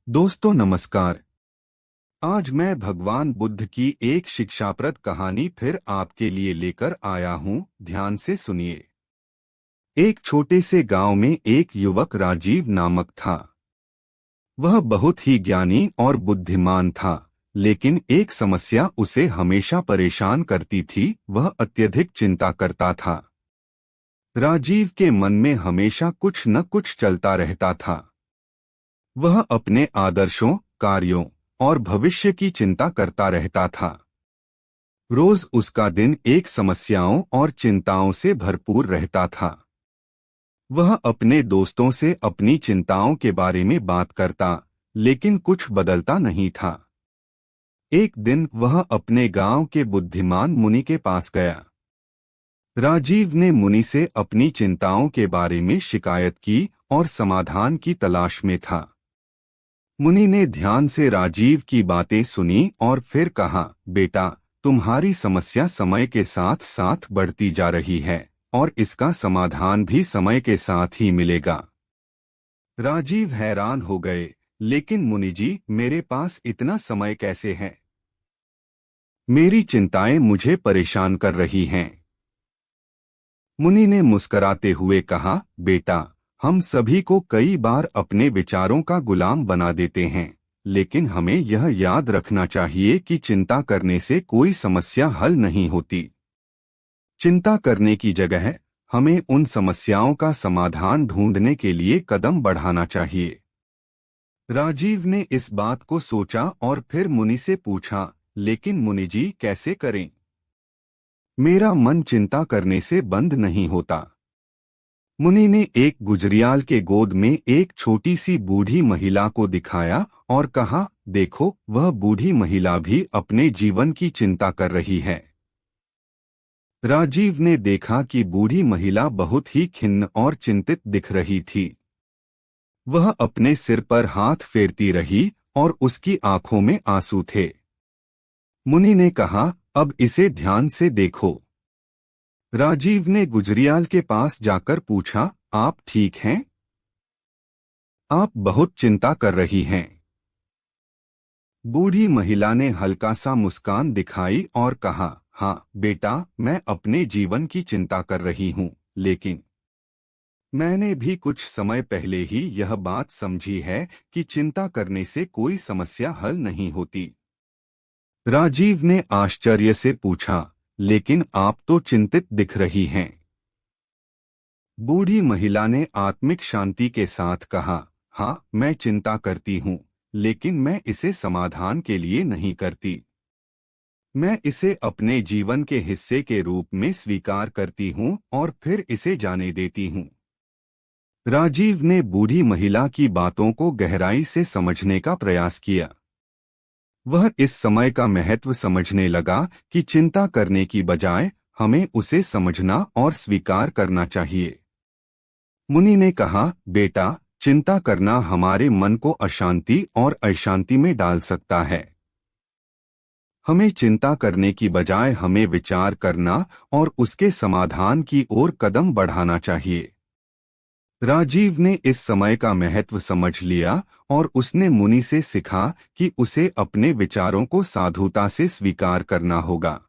दोस्तों नमस्कार। आज मैं भगवान बुद्ध की एक शिक्षाप्रद कहानी फिर आपके लिए लेकर आया हूँ। ध्यान से सुनिए। एक छोटे से गांव में एक युवक राजीव नामक था। वह बहुत ही ज्ञानी और बुद्धिमान था, लेकिन एक समस्या उसे हमेशा परेशान करती थी। वह अत्यधिक चिंता करता था। राजीव के मन में हमेशा कुछ न कुछ चलता रहता था। वह अपने आदर्शों, कार्यों और भविष्य की चिंता करता रहता था। रोज उसका दिन एक समस्याओं और चिंताओं से भरपूर रहता था। वह अपने दोस्तों से अपनी चिंताओं के बारे में बात करता, लेकिन कुछ बदलता नहीं था। एक दिन वह अपने गांव के बुद्धिमान मुनि के पास गया। राजीव ने मुनि से अपनी चिंताओं के बारे में शिकायत की और समाधान की तलाश में था। मुनि ने ध्यान से राजीव की बातें सुनी और फिर कहा, बेटा, तुम्हारी समस्या समय के साथ साथ बढ़ती जा रही है और इसका समाधान भी समय के साथ ही मिलेगा। राजीव हैरान हो गए, लेकिन मुनि जी, मेरे पास इतना समय कैसे है? मेरी चिंताएं मुझे परेशान कर रही हैं। मुनि ने मुस्कराते हुए कहा, बेटा, हम सभी को कई बार अपने विचारों का गुलाम बना देते हैं, लेकिन हमें यह याद रखना चाहिए कि चिंता करने से कोई समस्या हल नहीं होती। चिंता करने की जगह हमें उन समस्याओं का समाधान ढूंढने के लिए कदम बढ़ाना चाहिए। राजीव ने इस बात को सोचा और फिर मुनि से पूछा, लेकिन मुनि जी, कैसे करें? मेरा मन चिंता करने से बंद नहीं होता। मुनि ने एक गुजरियाल के गोद में एक छोटी सी बूढ़ी महिला को दिखाया और कहा, देखो, वह बूढ़ी महिला भी अपने जीवन की चिंता कर रही है। राजीव ने देखा कि बूढ़ी महिला बहुत ही खिन्न और चिंतित दिख रही थी। वह अपने सिर पर हाथ फेरती रही और उसकी आंखों में आंसू थे। मुनि ने कहा, अब इसे ध्यान से देखो। राजीव ने गुजरियाल के पास जाकर पूछा, आप ठीक हैं? आप बहुत चिंता कर रही हैं। बूढ़ी महिला ने हल्का सा मुस्कान दिखाई और कहा, हाँ बेटा, मैं अपने जीवन की चिंता कर रही हूँ, लेकिन मैंने भी कुछ समय पहले ही यह बात समझी है कि चिंता करने से कोई समस्या हल नहीं होती। राजीव ने आश्चर्य से पूछा, लेकिन आप तो चिंतित दिख रही हैं। बूढ़ी महिला ने आत्मिक शांति के साथ कहा, हाँ, मैं चिंता करती हूँ, लेकिन मैं इसे समाधान के लिए नहीं करती। मैं इसे अपने जीवन के हिस्से के रूप में स्वीकार करती हूँ और फिर इसे जाने देती हूँ। राजीव ने बूढ़ी महिला की बातों को गहराई से समझने का प्रयास किया। वह इस समय का महत्व समझने लगा कि चिंता करने की बजाय हमें उसे समझना और स्वीकार करना चाहिए। मुनि ने कहा, बेटा, चिंता करना हमारे मन को अशांति और अशांति में डाल सकता है। हमें चिंता करने की बजाय हमें विचार करना और उसके समाधान की ओर कदम बढ़ाना चाहिए। राजीव ने इस समय का महत्व समझ लिया और उसने मुनि से सीखा कि उसे अपने विचारों को साधुता से स्वीकार करना होगा।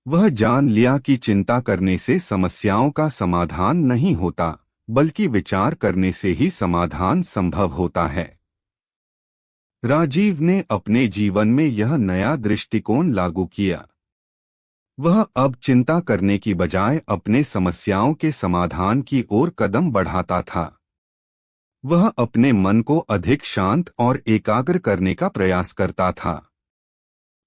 वह जान लिया कि चिंता करने से समस्याओं का समाधान नहीं होता, बल्कि विचार करने से ही समाधान संभव होता है। राजीव ने अपने जीवन में यह नया दृष्टिकोण लागू किया। वह अब चिंता करने की बजाय अपने समस्याओं के समाधान की ओर कदम बढ़ाता था। वह अपने मन को अधिक शांत और एकाग्र करने का प्रयास करता था।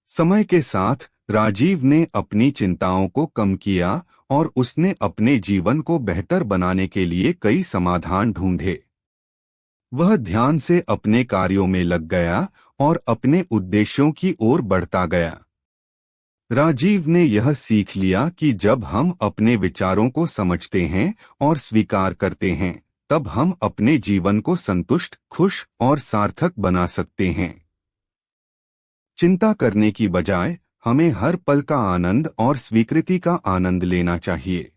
समय के साथ राजीव ने अपनी चिंताओं को कम किया और उसने अपने जीवन को बेहतर बनाने के लिए कई समाधान ढूंढे। वह ध्यान से अपने कार्यों में लग गया और अपने उद्देश्यों की ओर बढ़ता गया। राजीव ने यह सीख लिया कि जब हम अपने विचारों को समझते हैं और स्वीकार करते हैं, तब हम अपने जीवन को संतुष्ट, खुश और सार्थक बना सकते हैं। चिंता करने की बजाय हमें हर पल का आनंद और स्वीकृति का आनंद लेना चाहिए।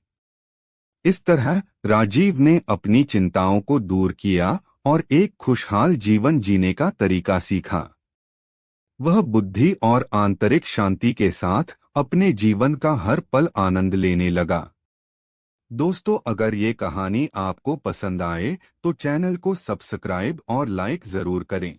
इस तरह राजीव ने अपनी चिंताओं को दूर किया और एक खुशहाल जीवन जीने का तरीका सीखा। वह बुद्धि और आंतरिक शांति के साथ अपने जीवन का हर पल आनंद लेने लगा। दोस्तों, अगर ये कहानी आपको पसंद आए तो चैनल को सब्सक्राइब और लाइक जरूर करें।